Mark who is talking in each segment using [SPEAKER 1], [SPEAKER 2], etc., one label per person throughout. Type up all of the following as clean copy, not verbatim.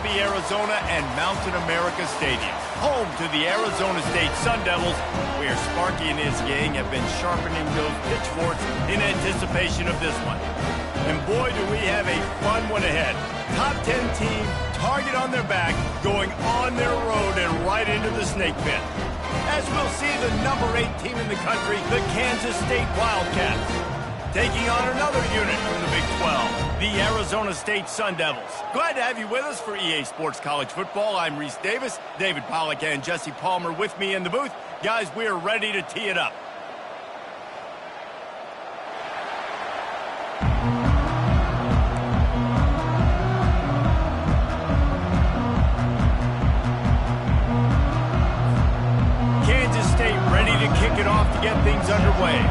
[SPEAKER 1] Tempe, Arizona, and Mountain America Stadium, home to the Arizona State Sun Devils, where Sparky and his gang have been sharpening those pitchforks in anticipation of this one. And boy, do we have a fun one ahead. Top 10 team, target on their back, going on their road and right into the snake pit. As we'll see the number 8 team in the country, the Kansas State Wildcats, taking on another unit from the Big 12, the Arizona State Sun Devils. Glad to have you with us for EA Sports College Football. I'm Reese Davis, David Pollack and Jesse Palmer with me in the booth. Guys, we are ready to tee it up. Kansas State ready to kick it off to get things underway.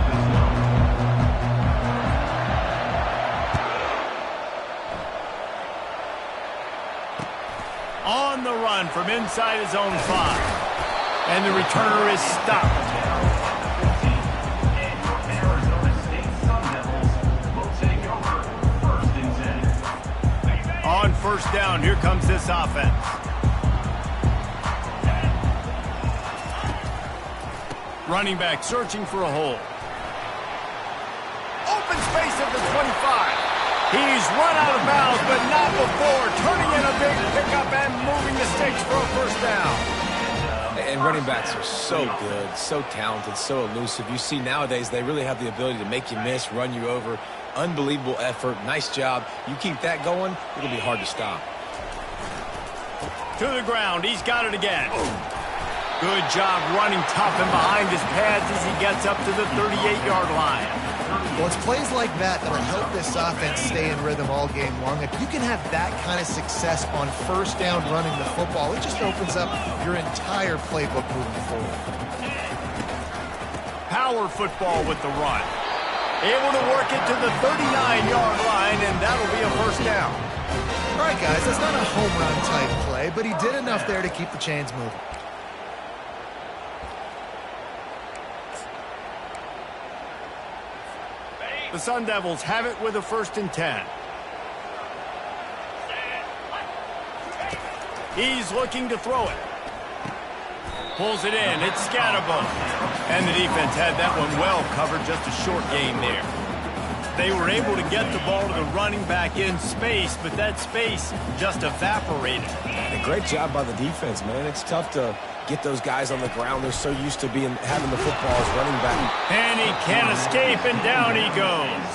[SPEAKER 1] On the run from inside his own 5. And the returner is stopped. On first down, here comes this offense. Running back searching for a hole. Open space at the 25. He's run out of bounds, but not before turning in a big pickup and moving the sticks for a first down.
[SPEAKER 2] And running backs are so good, so talented, so elusive. You see nowadays they really have the ability to make you miss, run you over. Unbelievable effort. Nice job. You keep that going, it'll be hard to stop.
[SPEAKER 1] To the ground. He's got it again. Good job running tough and behind his pads as he gets up to the 38-yard line.
[SPEAKER 3] Well, it's plays like that that'll help this offense stay in rhythm all game long. If you can have that kind of success on first down running the football, it just opens up your entire playbook moving forward.
[SPEAKER 1] Power football with the run. Able to work it to the 39-yard line, and that'll be a first down.
[SPEAKER 3] All right, guys, that's not a home run type play, but he did enough there to keep the chains moving.
[SPEAKER 1] The Sun Devils have it with a 1st and 10. He's looking to throw it. Pulls it in. It's Scatterbo. And the defense had that one well covered. Just a short gain there. They were able to get the ball to the running back in space, but that space just evaporated.
[SPEAKER 2] And a great job by the defense, man. It's tough to get those guys on the ground. They're so used to having the football as running back.
[SPEAKER 1] And he can't escape, and down he goes.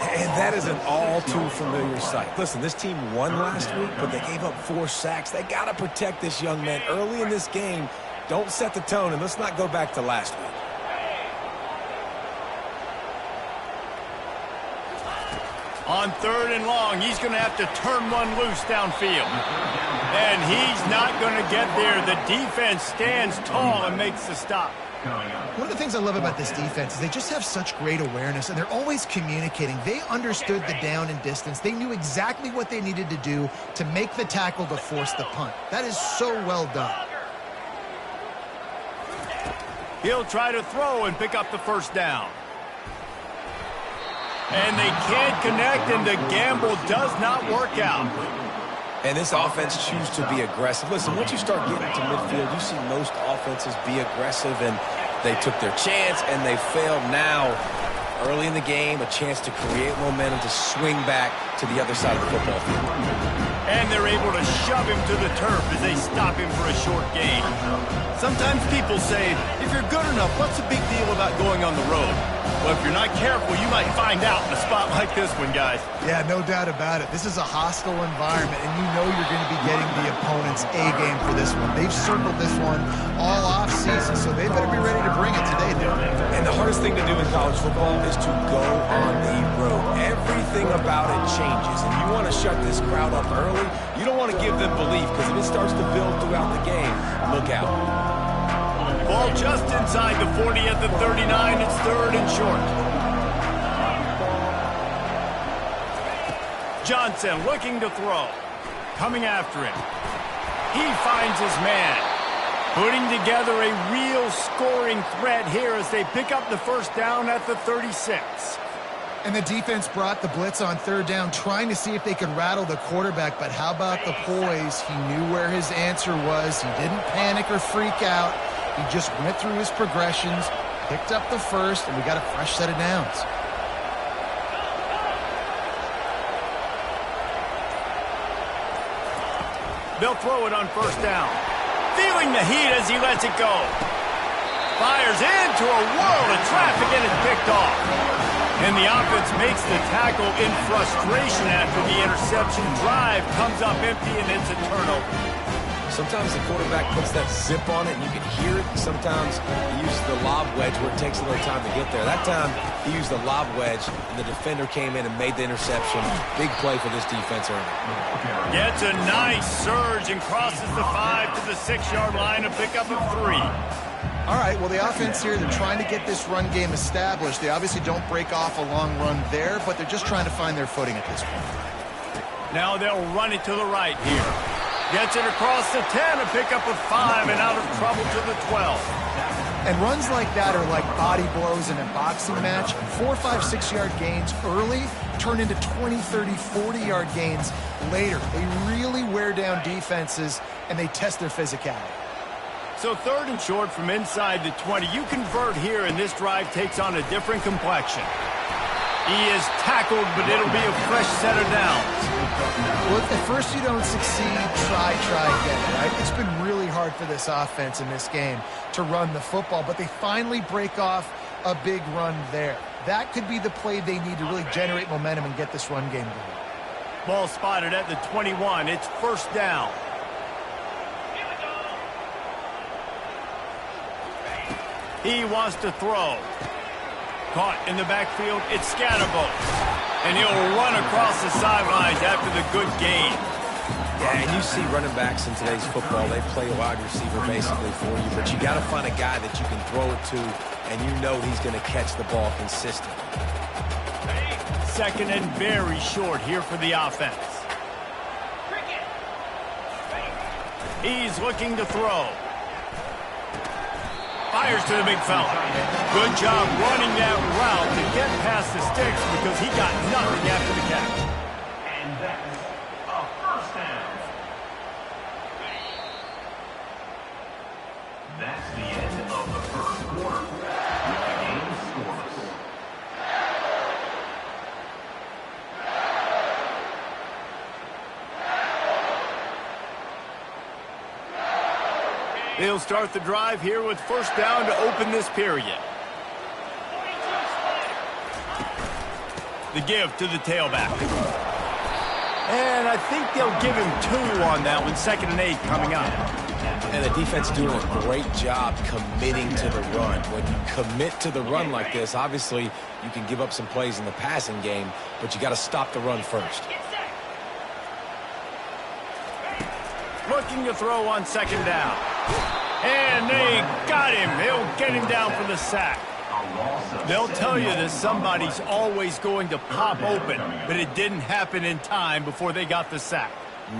[SPEAKER 2] And that is an all too familiar sight. Listen, this team won last week, but they gave up 4 sacks. They got to protect this young man early in this game. Don't set the tone, and let's not go back to last week.
[SPEAKER 1] On 3rd and long, he's going to have to turn one loose downfield. And he's not going to get there. The defense stands tall and makes the stop.
[SPEAKER 3] One of the things I love about this defense is they just have such great awareness, and they're always communicating. They understood the down and distance. They knew exactly what they needed to do to make the tackle to force the punt. That is so well done.
[SPEAKER 1] He'll try to throw and pick up the first down. And they can't connect, and the gamble does not work out.
[SPEAKER 2] And this offense chooses to be aggressive. Listen, once you start getting to midfield, you see most offenses be aggressive, and they took their chance, and they failed. Now, early in the game, a chance to create momentum, to swing back to the other side of the football field.
[SPEAKER 1] And they're able to shove him to the turf as they stop him for a short gain. Sometimes people say, if you're good enough, what's the big deal about going on the road? Well, if you're not careful, you might find out in a spot like this one, guys.
[SPEAKER 3] Yeah, no doubt about it. This is a hostile environment, and you know you're going to be getting the opponent's A-game for this one. They've circled this one all off-season, so they better be ready to bring it today, dude.
[SPEAKER 2] And the hardest thing to do in college football is to go on the road. Everything about it changes, and you want to shut this crowd up early. You don't want to give them belief, because if it starts to build throughout the game, look out.
[SPEAKER 1] Ball just inside the 40 at the 39. It's 3rd and short. Johnson looking to throw. Coming after him. He finds his man. Putting together a real scoring threat here as they pick up the first down at the 36.
[SPEAKER 3] And the defense brought the blitz on third down, trying to see if they could rattle the quarterback. But how about the poise? He knew where his answer was. He didn't panic or freak out. He just went through his progressions, picked up the first, and we got a fresh set of downs.
[SPEAKER 1] They'll throw it on first down. Feeling the heat as he lets it go. Fires into a world of traffic and it's picked off. And the offense makes the tackle in frustration after the interception. Drive comes up empty and it's a turnover.
[SPEAKER 2] Sometimes the quarterback puts that zip on it and you can hear it. Sometimes he uses the lob wedge where it takes a little time to get there. That time he used the lob wedge and the defender came in and made the interception. Big play for this defense early.
[SPEAKER 1] Gets a nice surge and crosses the 5 to the 6-yard line, a pickup of 3.
[SPEAKER 3] All right, well, the offense here, they're trying to get this run game established. They obviously don't break off a long run there, but they're just trying to find their footing at this point.
[SPEAKER 1] Now they'll run it to the right here. Gets it across the 10, a pickup of 5, and out of trouble to the 12.
[SPEAKER 3] And runs like that are like body blows in a boxing match. 4, 5, 6-yard gains early turn into 20, 30, 40-yard gains later. They really wear down defenses, and they test their physicality.
[SPEAKER 1] So 3rd and short from inside the 20. You convert here, and this drive takes on a different complexion. He is tackled, but it'll be a fresh set of downs.
[SPEAKER 3] Well, if at first you don't succeed, try again, right? It's been really hard for this offense in this game to run the football, but they finally break off a big run there. That could be the play they need to really generate momentum and get this run game going.
[SPEAKER 1] Ball spotted at the 21. It's first down. He wants to throw. Caught in the backfield, it's Scatterbo. And he'll run across the sidelines after the good gain.
[SPEAKER 2] Yeah, and you see running backs in today's football, they play a wide receiver basically for you, but you got to find a guy that you can throw it to, and you know he's going to catch the ball consistently.
[SPEAKER 1] 2nd and very short here for the offense. He's looking to throw. Fires to the big fella. Good job running that route to get past the sticks because he got nothing after the catch.
[SPEAKER 4] And that's a first down. That's the end of the first quarter. The game scoreless.
[SPEAKER 1] They'll start the drive here with first down to open this period. The give to the tailback. And I think they'll give him 2 on that one. 2nd and 8 coming up.
[SPEAKER 2] And the defense doing a great job committing to the run. When you commit to the run like this, obviously you can give up some plays in the passing game, but you got to stop the run first.
[SPEAKER 1] Looking to throw on 2nd down. And they got him. They'll get him down for the sack. They'll tell you that somebody's always going to pop open, but it didn't happen in time before they got the sack.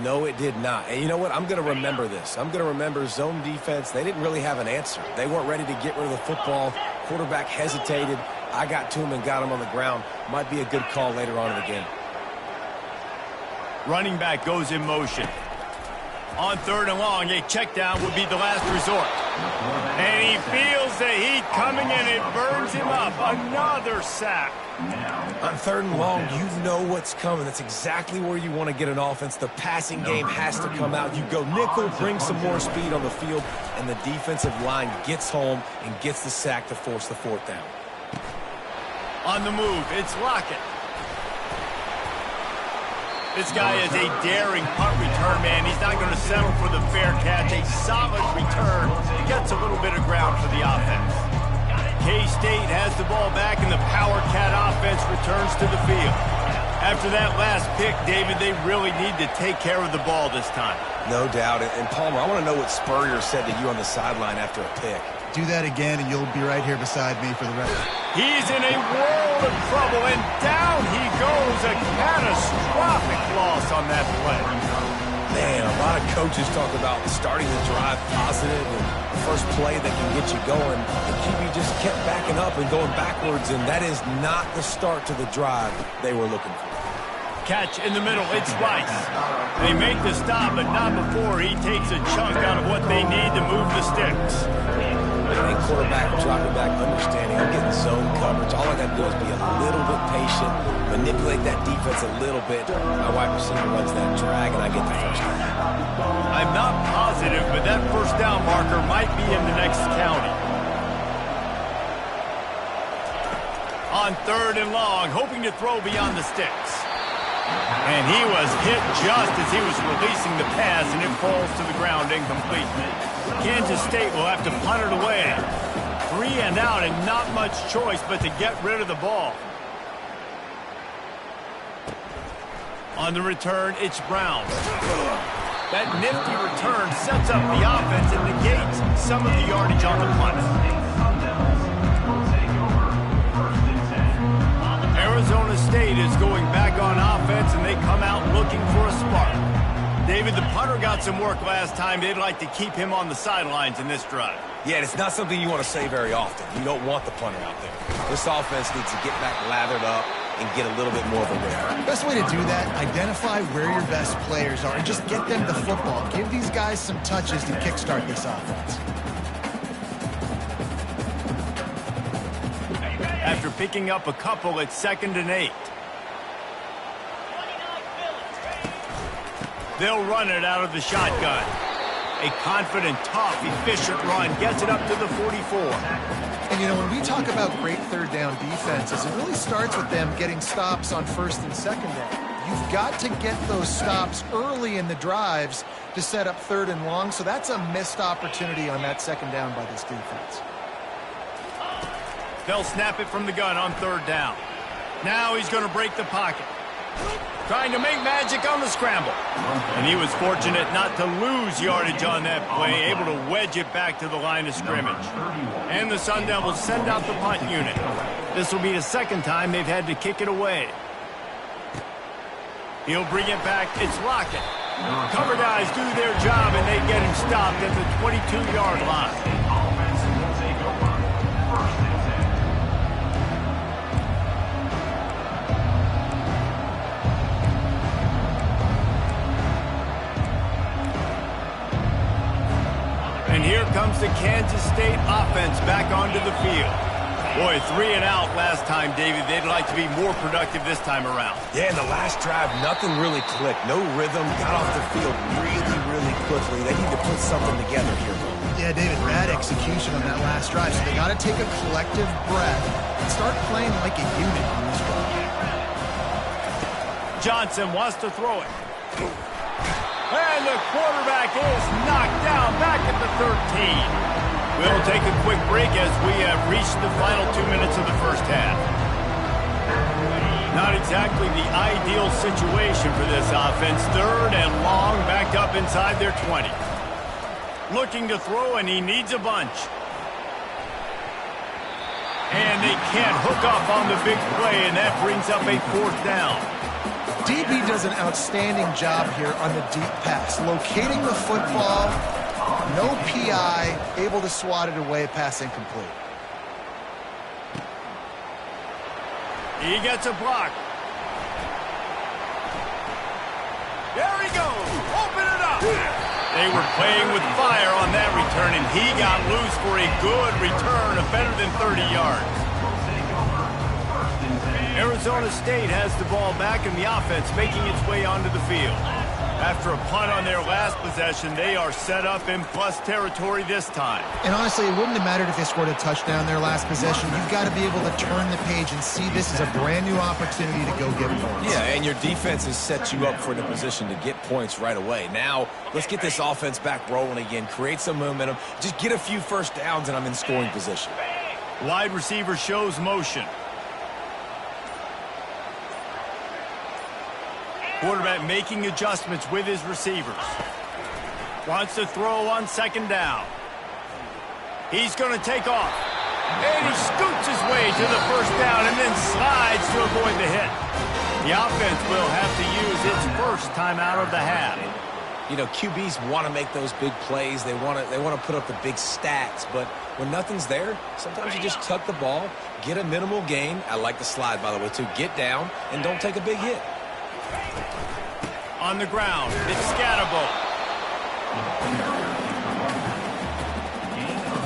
[SPEAKER 2] No, it did not. And you know what? I'm going to remember this. I'm going to remember zone defense. They didn't really have an answer. They weren't ready to get rid of the football. Quarterback hesitated. I got to him and got him on the ground. Might be a good call later on in the game.
[SPEAKER 1] Running back goes in motion. On 3rd and long, a check down would be the last resort. And he feels the heat coming and it burns him up. Another sack.
[SPEAKER 2] On 3rd and long, you know what's coming. That's exactly where you want to get an offense. The passing game has to come out. You go nickel, bring some more speed on the field, and the defensive line gets home and gets the sack to force the 4th down.
[SPEAKER 1] On the move, it's Lockett. This guy is a daring punt return man. He's not going to settle for the fair catch. A solid return. Gets a little bit of ground for the offense. K-State has the ball back, and the Power Cat offense returns to the field. After that last pick, David, they really need to take care of the ball this time.
[SPEAKER 2] No doubt. And Palmer, I want to know what Spurrier said to you on the sideline after a pick.
[SPEAKER 3] Do that again, and you'll be right here beside me for the rest.
[SPEAKER 1] He's in a world of trouble, and down he goes. A catastrophic loss on that play.
[SPEAKER 2] Man, a lot of coaches talk about starting the drive positive and first play that can get you going. The QB just kept backing up and going backwards, and that is not the start to the drive they were looking for.
[SPEAKER 1] Catch in the middle, it's Rice. They make the stop, but not before he takes a chunk out of what they need to move the sticks.
[SPEAKER 2] And quarterback dropping back, understanding I'm getting zone coverage. All I got to do is be a little bit patient, manipulate that defense a little bit. My wide receiver runs that drag, and I get the first down.
[SPEAKER 1] I'm not positive, but that first down marker might be in the next county. On 3rd and long, hoping to throw beyond the sticks. And he was hit just as he was releasing the pass, and it falls to the ground incomplete. Kansas State will have to punt it away. 3 and out, and not much choice but to get rid of the ball. On the return, it's Brown. That nifty return sets up the offense and negates some of the yardage on the punt. Arizona State is going back on offense, and they come out looking for a spark. David, the punter got some work last time. They'd like to keep him on the sidelines in this drive.
[SPEAKER 2] Yeah, it's not something you want to say very often. You don't want the punter out there. This offense needs to get back lathered up and get a little bit more of a rhythm.
[SPEAKER 3] Best way to do that, identify where your best players are and just get them the football. Give these guys some touches to kickstart this offense.
[SPEAKER 1] After picking up a couple, it's 2nd and 8. They'll run it out of the shotgun. A confident, tough, efficient run gets it up to the 44.
[SPEAKER 3] And, you know, when we talk about great 3rd down defenses, it really starts with them getting stops on 1st and 2nd down. You've got to get those stops early in the drives to set up 3rd and long, so that's a missed opportunity on that 2nd down by this defense.
[SPEAKER 1] They'll snap it from the gun on 3rd down. Now he's going to break the pocket. Trying to make magic on the scramble. And he was fortunate not to lose yardage on that play, able to wedge it back to the line of scrimmage. And the Sun Devils send out the punt unit. This will be the 2nd time they've had to kick it away. He'll bring it back. It's Lockett. Cover guys do their job, and they get him stopped at the 22-yard line. And here comes the Kansas State offense back onto the field. Boy, 3 and out last time, David. They'd like to be more productive this time around.
[SPEAKER 2] Yeah, in the last drive, nothing really clicked. No rhythm. Got off the field really quickly. They need to put something together here.
[SPEAKER 3] Yeah, David, bad execution on that last drive. So they got to take a collective breath and start playing like a unit on this one.
[SPEAKER 1] Johnson wants to throw it. And the quarterback is knocked down back at the 13. We'll take a quick break as we have reached the final 2 minutes of the first half. Not exactly the ideal situation for this offense. 3rd and long, backed up inside their 20. Looking to throw, and he needs a bunch. And they can't hook up on the big play, and that brings up a 4th down.
[SPEAKER 3] DB does an outstanding job here on the deep pass, locating the football, no PI, able to swat it away, pass incomplete.
[SPEAKER 1] He gets a block. There he goes. Open it up. They were playing with fire on that return, and he got loose for a good return of better than 30 yards. Arizona State has the ball back, and the offense making its way onto the field. After a punt on their last possession, they are set up in plus territory this time.
[SPEAKER 3] And honestly, it wouldn't have mattered if they scored a touchdown their last possession. You've got to be able to turn the page and see this as a brand new opportunity to go get points.
[SPEAKER 2] Yeah, and your defense has set you up for the position to get points right away. Now, let's get this offense back rolling again, create some momentum, just get a few first downs, and I'm in scoring position.
[SPEAKER 1] Wide receiver shows motion. Quarterback making adjustments with his receivers. Wants to throw on 2nd down. He's going to take off. And he scoots his way to the 1st down and then slides to avoid the hit. The offense will have to use its first timeout of the half.
[SPEAKER 2] You know, QBs want to make those big plays. They want to put up the big stats. But when nothing's there, sometimes you just tuck the ball, get a minimal gain. I like the slide, by the way, too. Get down and don't take a big hit.
[SPEAKER 1] On the ground, it's Scatterbo.
[SPEAKER 4] Gain of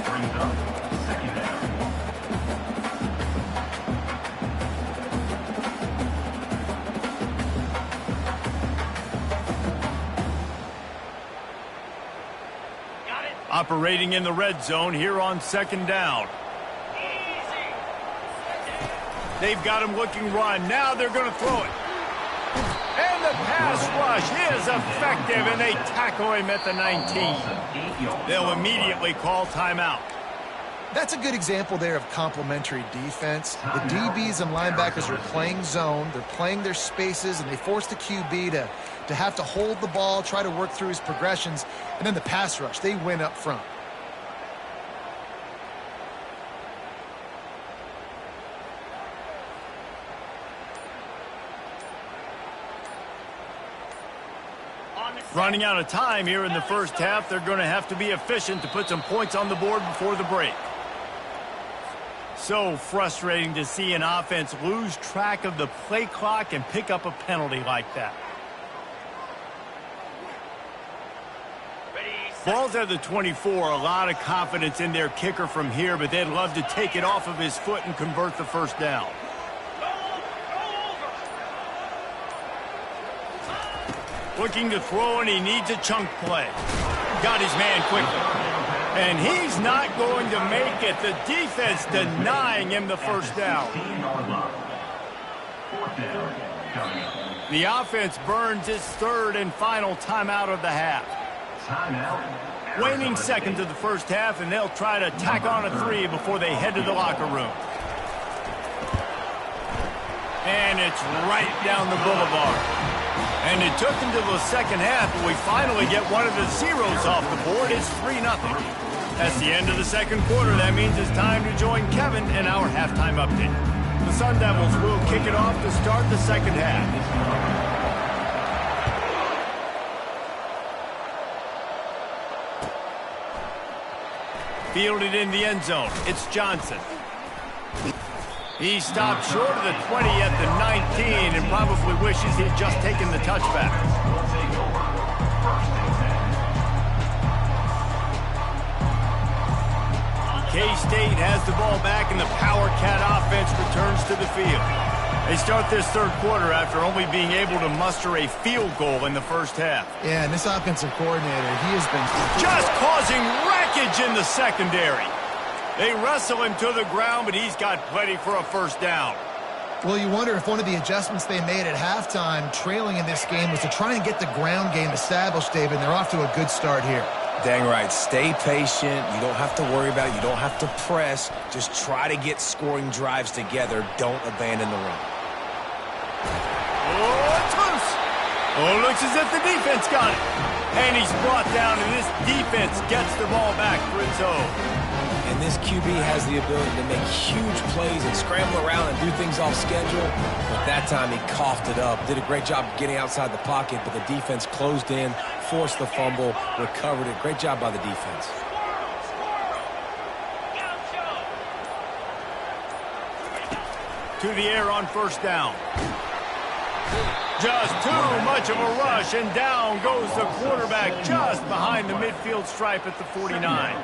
[SPEAKER 4] 3. Brings up second down.
[SPEAKER 1] Operating in the red zone here on second down. They've got him looking run. Now they're going to throw it. And the pass rush is effective, and they tackle him at the 19. They'll immediately call timeout.
[SPEAKER 3] That's a good example there of complementary defense. The DBs and linebackers are playing zone. They're playing their spaces, and they force the QB to have to hold the ball, try to work through his progressions, and then the pass rush. They win up front.
[SPEAKER 1] Running out of time here in the first half. They're going to have to be efficient to put some points on the board before the break. So frustrating to see an offense lose track of the play clock and pick up a penalty like that. Ball's at the 24. A lot of confidence in their kicker from here, but they'd love to take it off of his foot and convert the first down. Looking to throw, and he needs a chunk play. Got his man quickly. And he's not going to make it. The defense denying him the first down. The offense burns its third and final timeout of the half. Waning seconds of the first half, and they'll try to tack on a 3 before they head to the locker room. And it's right down the boulevard. And it took until the second half, but we finally get one of the zeros off the board. It's 3-0. That's the end of the second quarter. That means it's time to join Kevin in our halftime update. The Sun Devils will kick it off to start the second half. Fielded in the end zone. It's Johnson. He stopped short of the 20 at the 19 and probably wishes he'd just taken the touchback. K-State has the ball back, and the Power Cat offense returns to the field. They start this third quarter after only being able to muster a field goal in the first half.
[SPEAKER 3] Yeah, and this offensive coordinator, he has been
[SPEAKER 1] just causing wreckage in the secondary. They wrestle him to the ground, but he's got plenty for a first down.
[SPEAKER 3] Well, you wonder if one of the adjustments they made at halftime, trailing in this game, was to try and get the ground game established, David, and they're off to a good start here.
[SPEAKER 2] Dang right. Stay patient. You don't have to worry about it. You don't have to press. Just try to get scoring drives together. Don't abandon the run.
[SPEAKER 1] Oh, it's loose. Oh, looks as if the defense got it. And he's brought down, and this defense gets the ball back for its own.
[SPEAKER 2] And this QB has the ability to make huge plays and scramble around and do things off schedule. But that time he coughed it up. Did a great job getting outside the pocket, but the defense closed in, forced the fumble, recovered it. Great job by the defense.
[SPEAKER 1] To the air on first down. Just too much of a rush, and down goes the quarterback just behind the midfield stripe at the 49.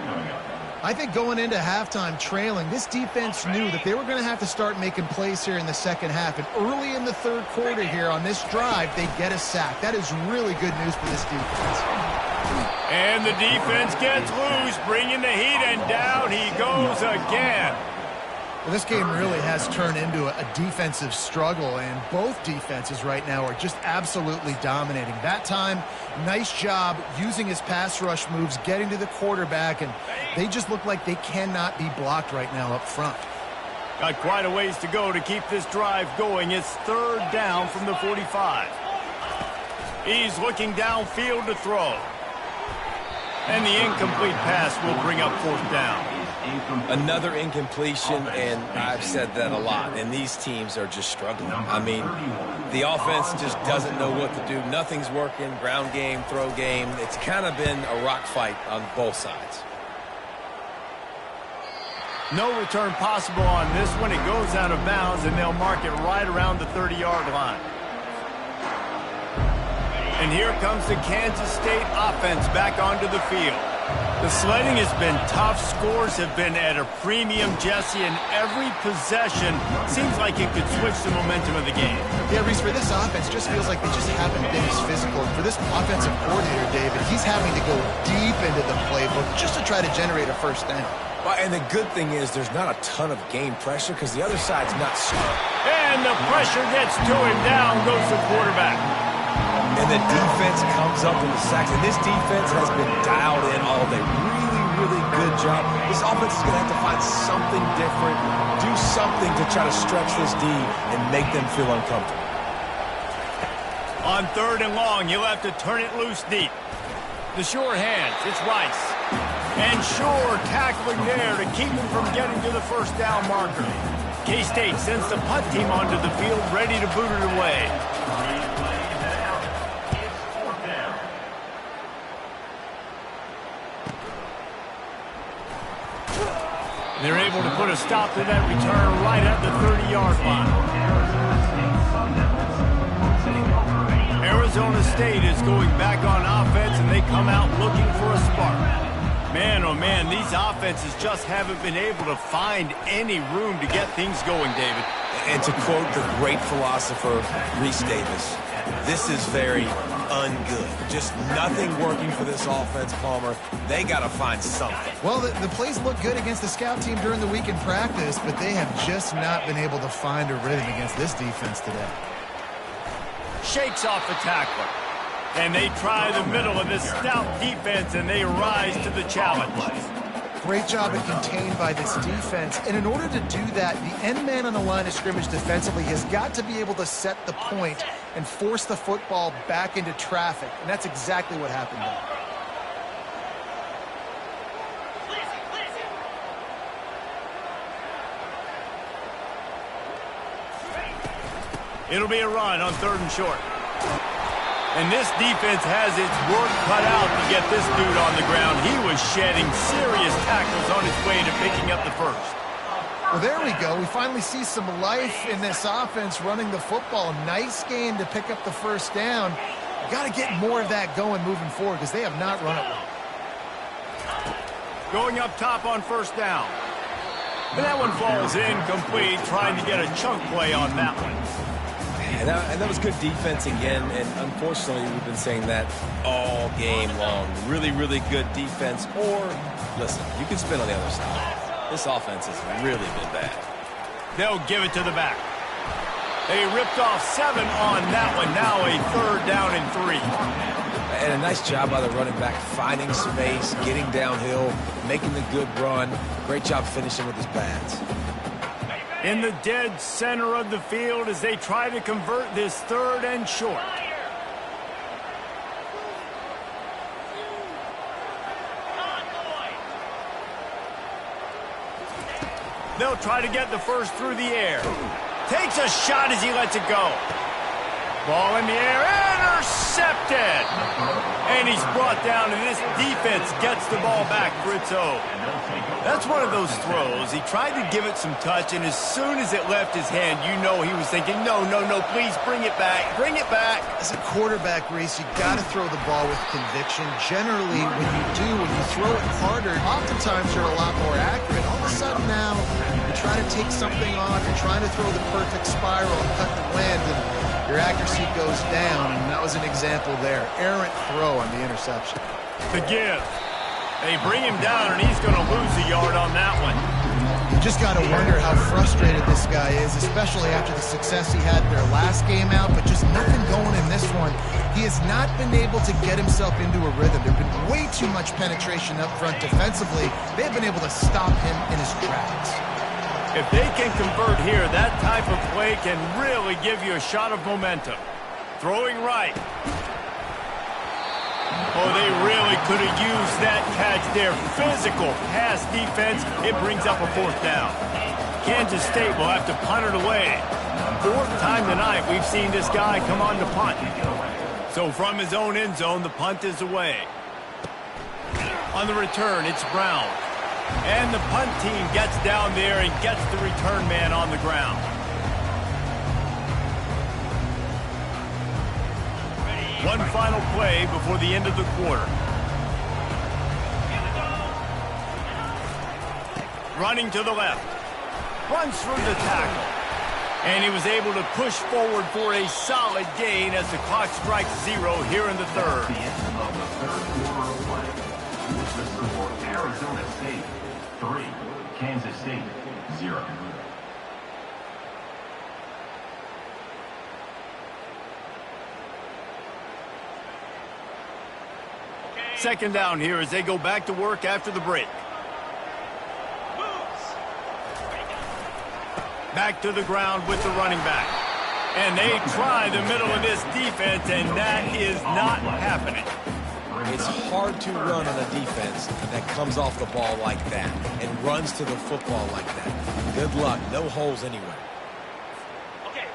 [SPEAKER 3] I think going into halftime trailing, this defense knew that they were going to have to start making plays here in the second half. And early in the third quarter here on this drive, they get a sack. That is really good news for this defense.
[SPEAKER 1] And the defense gets loose, bringing the heat, and down he goes again.
[SPEAKER 3] Well, this game really has turned into a defensive struggle, and both defenses right now are just absolutely dominating. That time, nice job using his pass rush moves, getting to the quarterback, and they just look like they cannot be blocked right now up front.
[SPEAKER 1] Got quite a ways to go to keep this drive going. It's third down from the 45. He's looking downfield to throw. And the incomplete pass will bring up fourth down.
[SPEAKER 2] Another incompletion, and I've said that a lot, and these teams are just struggling. I mean, the offense just doesn't know what to do. Nothing's working, ground game, throw game. It's kind of been a rock fight on both sides.
[SPEAKER 1] No return possible on this one. It goes out of bounds, and they'll mark it right around the 30-yard line. And here comes the Kansas State offense back onto the field. The sledding has been tough. Scores have been at a premium, Jesse, and every possession seems like it could switch the momentum of the game.
[SPEAKER 3] Yeah, Reese, for this offense, just feels like they just haven't been as physical. And for this offensive coordinator, David, he's having to go deep into the playbook just to try to generate a first down.
[SPEAKER 2] Well, and the good thing is there's not a ton of game pressure because the other side's not smart.
[SPEAKER 1] And the pressure gets to him. Down goes the quarterback.
[SPEAKER 2] And the defense comes up with the sacks. And this defense has been dialed in all day. Really, really good job. This offense is going to have to find something different, do something to try to stretch this D and make them feel uncomfortable.
[SPEAKER 1] On 3rd and long, he'll have to turn it loose deep. The sure hands, it's Rice. And Shore tackling there to keep him from getting to the first down marker. K-State sends the punt team onto the field, ready to boot it away. They're able to put a stop to that return right at the 30-yard line. Arizona State is going back on offense, and they come out looking for a spark. Man, oh man, these offenses just haven't been able to find any room to get things going, David.
[SPEAKER 2] And to quote the great philosopher, Reese Davis, this is very ungood. Just nothing working for this offense, Palmer. They got to find something.
[SPEAKER 3] Well, the plays look good against the scout team during the week in practice, but they have just not been able to find a rhythm against this defense today.
[SPEAKER 1] Shakes off the tackler. And they try the middle of this stout defense, and they rise to the challenge.
[SPEAKER 3] Great job at contained by this defense. And in order to do that, the end man on the line of scrimmage defensively has got to be able to set the point and force the football back into traffic. And that's exactly what happened there.
[SPEAKER 1] It'll be a run on 3rd and short. And this defense has its work cut out to get this dude on the ground. He was shedding serious tackles on his way to picking up the first.
[SPEAKER 3] Well, there we go. We finally see some life in this offense running the football. Nice game to pick up the first down. Got to get more of that going moving forward because they have not run it well.
[SPEAKER 1] Going up top on 1st down. And that one falls incomplete, trying to get a chunk play on that one.
[SPEAKER 2] And that was good defense again, and unfortunately we've been saying that all game long. Really, really good defense, or, listen, you can spin on the other side. This offense has really been bad.
[SPEAKER 1] They'll give it to the back. They ripped off 7 on that one, now a 3rd down and 3.
[SPEAKER 2] And a nice job by the running back, finding space, getting downhill, making the good run. Great job finishing with his pads.
[SPEAKER 1] In the dead center of the field as they try to convert this 3rd and short. They'll try to get the first through the air. Takes a shot as he lets it go. Ball in the air, intercepted! And he's brought down, and this defense gets the ball back for its own. That's one of those throws. He tried to give it some touch, and as soon as it left his hand, you know he was thinking, no, no, no, please bring it back, bring it back.
[SPEAKER 3] As a quarterback, Reese, you got to throw the ball with conviction. Generally, when you throw it harder, oftentimes you're a lot more accurate. All of a sudden now, you're trying to take something off, you're trying to throw the perfect spiral and cut the wind, and your accuracy goes down, and that was an example there. Errant throw on the interception.
[SPEAKER 1] The give. They bring him down, and he's going to lose a yard on that one.
[SPEAKER 3] You just got to wonder how frustrated this guy is, especially after the success he had their last game out, but just nothing going in this one. He has not been able to get himself into a rhythm. There's been way too much penetration up front defensively. They've been able to stop him in his tracks.
[SPEAKER 1] If they can convert here, that type of play can really give you a shot of momentum. Throwing right. Oh, they really could have used that catch there. Physical pass defense. It brings up a fourth down. Kansas State will have to punt it away. Fourth time tonight we've seen this guy come on to punt. So from his own end zone, the punt is away. On the return, it's Brown. And the punt team gets down there and gets the return man on the ground. One final play before the end of the quarter. Running to the left. Runs through the tackle. And he was able to push forward for a solid gain as the clock strikes 0 here in the third.
[SPEAKER 4] The end of the third quarter of play. With the score, Arizona State 3, Kansas State 0.
[SPEAKER 1] Second down here as they go back to work after the break. Back to the ground with the running back. And they try the middle of this defense, and that is not happening.
[SPEAKER 2] It's hard to run on a defense that comes off the ball like that and runs to the football like that. Good luck. No holes anywhere.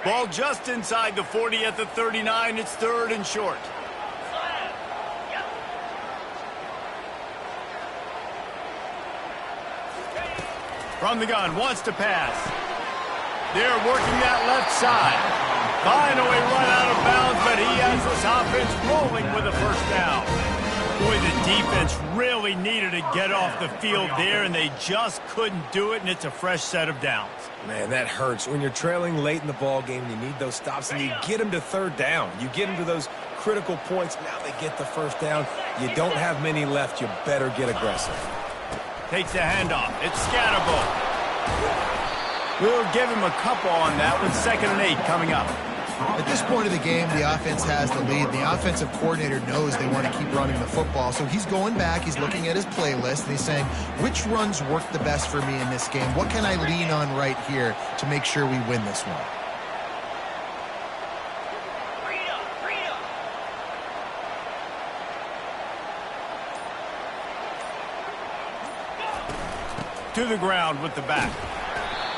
[SPEAKER 1] Ball just inside the 40 at the 39. It's third and short. From the gun, wants to pass. They're working that left side. Finally run out of bounds, but he has this offense rolling with a first down. Boy, the defense really needed to get off the field there, and they just couldn't do it, and it's a fresh set of downs.
[SPEAKER 2] Man, that hurts. When you're trailing late in the ball game, you need those stops, and you get them to third down. You get them to those critical points. Now they get the first down. You don't have many left. You better get aggressive.
[SPEAKER 1] Takes the handoff. It's Scatterbo. We'll give him a couple on that with 2nd and 8 coming up.
[SPEAKER 3] At this point of the game, the offense has the lead. The offensive coordinator knows they want to keep running the football, so he's going back, he's looking at his playlist, and he's saying, which runs work the best for me in this game? What can I lean on right here to make sure we win this one?
[SPEAKER 1] To the ground with the back.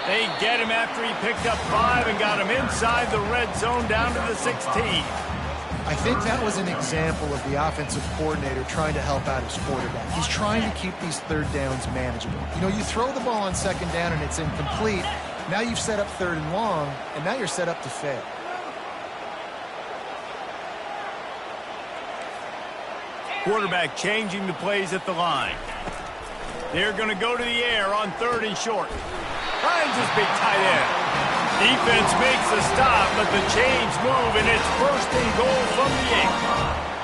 [SPEAKER 1] They get him after he picked up 5 and got him inside the red zone down to the 16.
[SPEAKER 3] I think that was an example of the offensive coordinator trying to help out his quarterback. He's trying to keep these third downs manageable. You know, you throw the ball on 2nd down and it's incomplete. Now you've set up 3rd and long, and now you're set up to fail.
[SPEAKER 1] Quarterback changing the plays at the line. They're going to go to the air on 3rd and short. Finds his big tight end. Defense makes a stop, but the chains move, and it's 1st and goal from the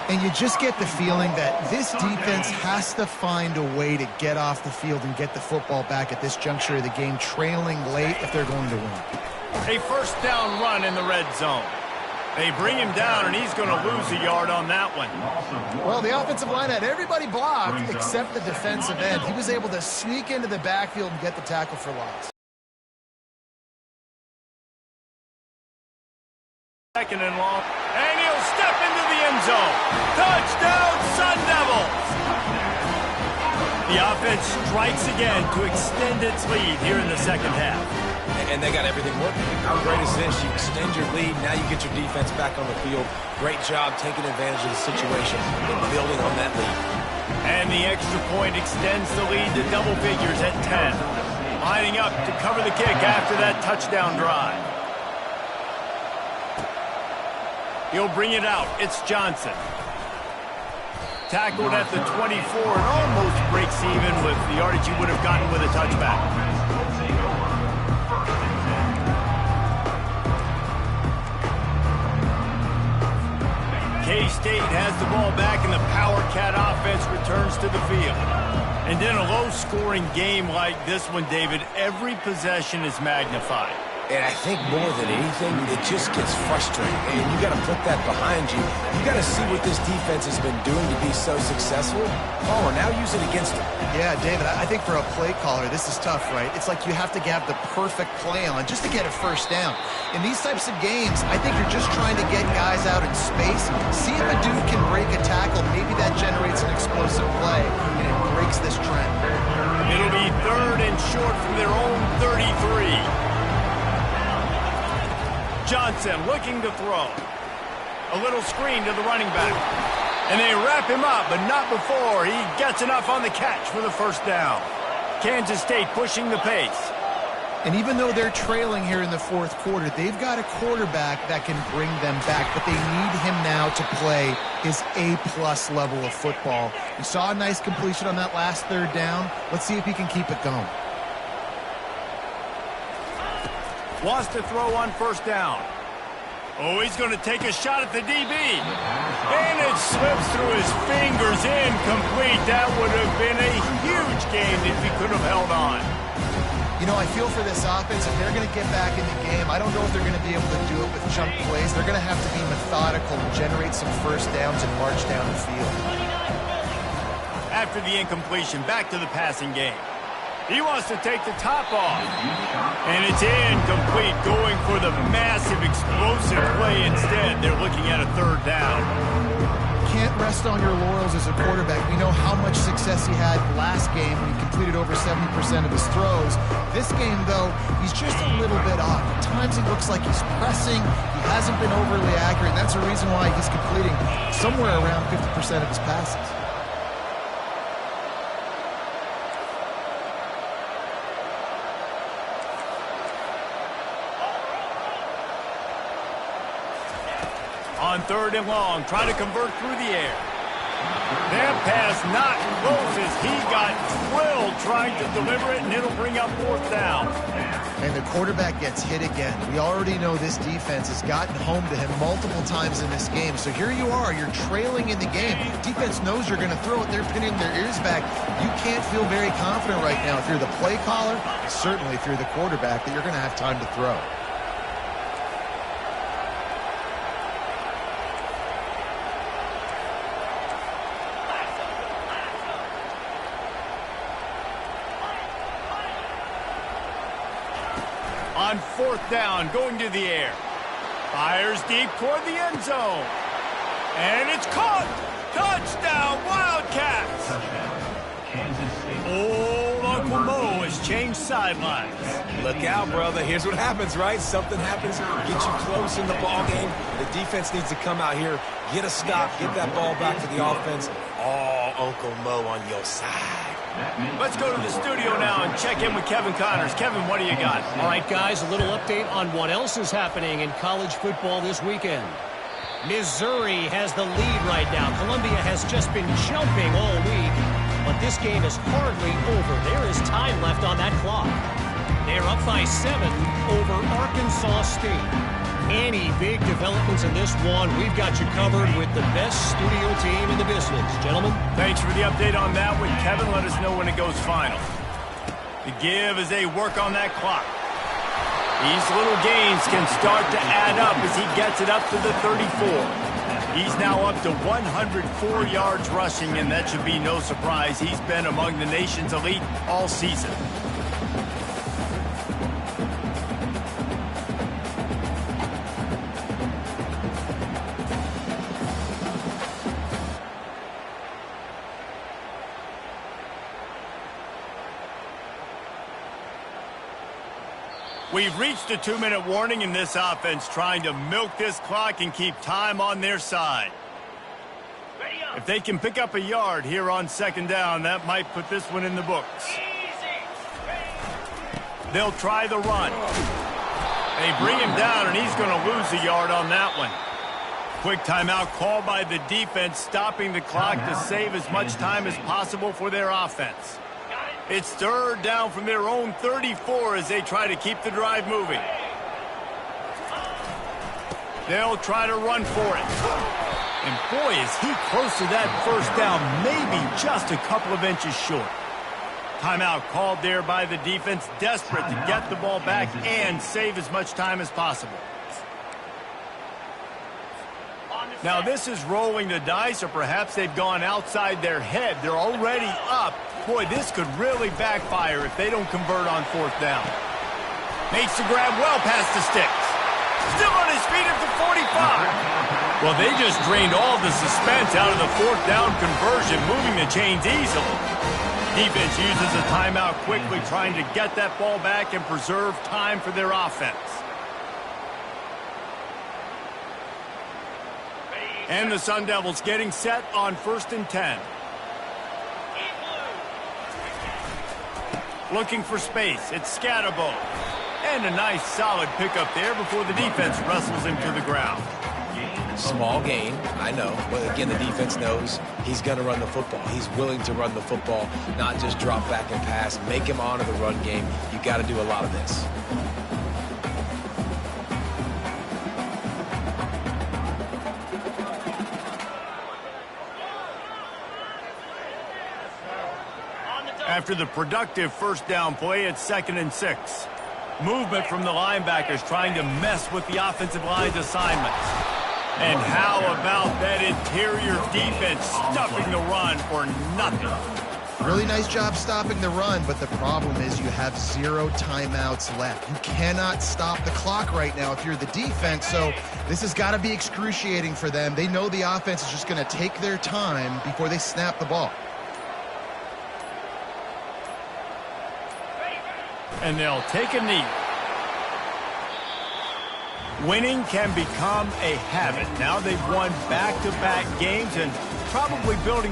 [SPEAKER 1] 8.
[SPEAKER 3] And you just get the feeling that this defense has to find a way to get off the field and get the football back at this juncture of the game, trailing late if they're going to win.
[SPEAKER 1] A 1st down run in the red zone. They bring him down, and he's going to lose a yard on that one.
[SPEAKER 3] Well, the offensive line had everybody blocked except the defensive end. He was able to sneak into the backfield and get the tackle for loss.
[SPEAKER 1] 2nd and long, and he'll step into the end zone. Touchdown, Sun Devils! The offense strikes again to extend its lead here in the 2nd half.
[SPEAKER 2] And they got everything working. How great is this? You extend your lead, now you get your defense back on the field. Great job taking advantage of the situation and building on that lead.
[SPEAKER 1] And the extra point extends the lead to double figures at 10. Lining up to cover the kick after that touchdown drive. He'll bring it out. It's Johnson. Tackled at the 24 and almost breaks even with the yardage he would have gotten with a touchback. K-State has the ball back, and the Power Cat offense returns to the field. And in a low-scoring game like this one, David, every possession is magnified.
[SPEAKER 2] And I think more than anything, it just gets frustrating. And you got to put that behind you. You got to see what this defense has been doing to be so successful. Palmer, now use it against them.
[SPEAKER 3] Yeah, David, I think for a play caller, this is tough, right? It's like you have to have the perfect play on just to get a first down. In these types of games, I think you're just trying to get guys out in space, see if a dude can break a tackle. Maybe that generates an explosive
[SPEAKER 1] faking the throw. A little screen to the running back. And they wrap him up, but not before he gets enough on the catch for the first down. Kansas State pushing the pace.
[SPEAKER 3] And even though they're trailing here in the fourth quarter, they've got a quarterback that can bring them back, but they need him now to play his A-plus level of football. You saw a nice completion on that last third down. Let's see if he can keep it going.
[SPEAKER 1] Wants to throw on first down. Oh, he's going to take a shot at the DB. And it slips through his fingers, incomplete. That would have been a huge gain if he could have held on.
[SPEAKER 3] You know, I feel for this offense, if they're going to get back in the game, I don't know if they're going to be able to do it with chunk plays. They're going to have to be methodical and generate some first downs and march down the field.
[SPEAKER 1] After the incompletion, back to the passing game. He wants to take the top off. And it's incomplete, going for the massive, explosive play instead. They're looking at a third down.
[SPEAKER 3] Can't rest on your laurels as a quarterback. We know how much success he had last game when he completed over 70% of his throws. This game, though, he's just a little bit off. At times it looks like he's pressing. He hasn't been overly accurate, and that's the reason why he's completing somewhere around 50% of his passes.
[SPEAKER 1] On third and long, trying to convert through the air. That pass not close as he got drilled trying to deliver it, and it'll bring up fourth down.
[SPEAKER 3] And the quarterback gets hit again. We already know this defense has gotten home to him multiple times in this game. So here you are, you're trailing in the game. Defense knows you're going to throw it. They're pinning their ears back. You can't feel very confident right now if you're the play caller, certainly if you're the quarterback, that you're going to have time to throw.
[SPEAKER 1] On fourth down, going to the air. Fires deep toward the end zone. And it's caught. Touchdown, Wildcats.
[SPEAKER 4] Kansas State.
[SPEAKER 1] Old Uncle Mo has changed sidelines.
[SPEAKER 2] Look out, brother. Here's what happens, right? Something happens, get you close in the ball game. The defense needs to come out here, get a stop, get that ball back to the offense. All Uncle Mo on your side.
[SPEAKER 1] Let's go to the studio now and check in with Kevin Connors. Kevin, what do you got?
[SPEAKER 5] All right, guys, a little update on what else is happening in college football this weekend. Missouri has the lead right now. Columbia has just been jumping all week, but this game is hardly over. There is time left on that clock. They're up by 7 over Arkansas State. Any big developments in this one, we've got you covered with the best studio team in the business. Gentlemen.
[SPEAKER 1] Thanks for the update on that one, Kevin. Let us know when it goes final. The give as they work on that clock. These little gains can start to add up as he gets it up to the 34. He's now up to 104 yards rushing, and that should be no surprise. He's been among the nation's elite all season. We've reached a 2-minute warning in this offense, trying to milk this clock and keep time on their side. If they can pick up a yard here on second down, that might put this one in the books. They'll try the run. They bring him down, and he's going to lose a yard on that one. Quick timeout called by the defense, stopping the clock to save as much time as possible for their offense. It's third down from their own 34 as they try to keep the drive moving. They'll try to run for it. And boy, is he close to that first down, maybe just a couple of inches short. Timeout called there by the defense, desperate to get the ball back and save as much time as possible. Now this is rolling the dice, or perhaps they've gone outside their head. They're already up. Boy, this could really backfire if they don't convert on fourth down. Makes the grab well past the sticks. Still on his feet at the 45. Well, they just drained all the suspense out of the fourth down conversion, moving the chains easily. Defense uses a timeout quickly, trying to get that ball back and preserve time for their offense. And the Sun Devils getting set on 1st and 10. Looking for space. It's Scatterbo. And a nice solid pickup there before the defense wrestles him to the ground.
[SPEAKER 2] Small gain, I know. But again, the defense knows he's going to run the football. He's willing to run the football, not just drop back and pass. Make him honor the run game. You got to do a lot of this.
[SPEAKER 1] After the productive first down play, it's 2nd and 6. Movement from the linebackers trying to mess with the offensive line's assignments. And how about that interior defense stuffing the run for nothing?
[SPEAKER 3] Really nice job stopping the run, but the problem is you have 0 timeouts left. You cannot stop the clock right now if you're the defense, so this has got to be excruciating for them. They know the offense is just going to take their time before they snap the ball.
[SPEAKER 1] And they'll take a knee. Winning can become a habit. Now they've won back-to-back games and probably building a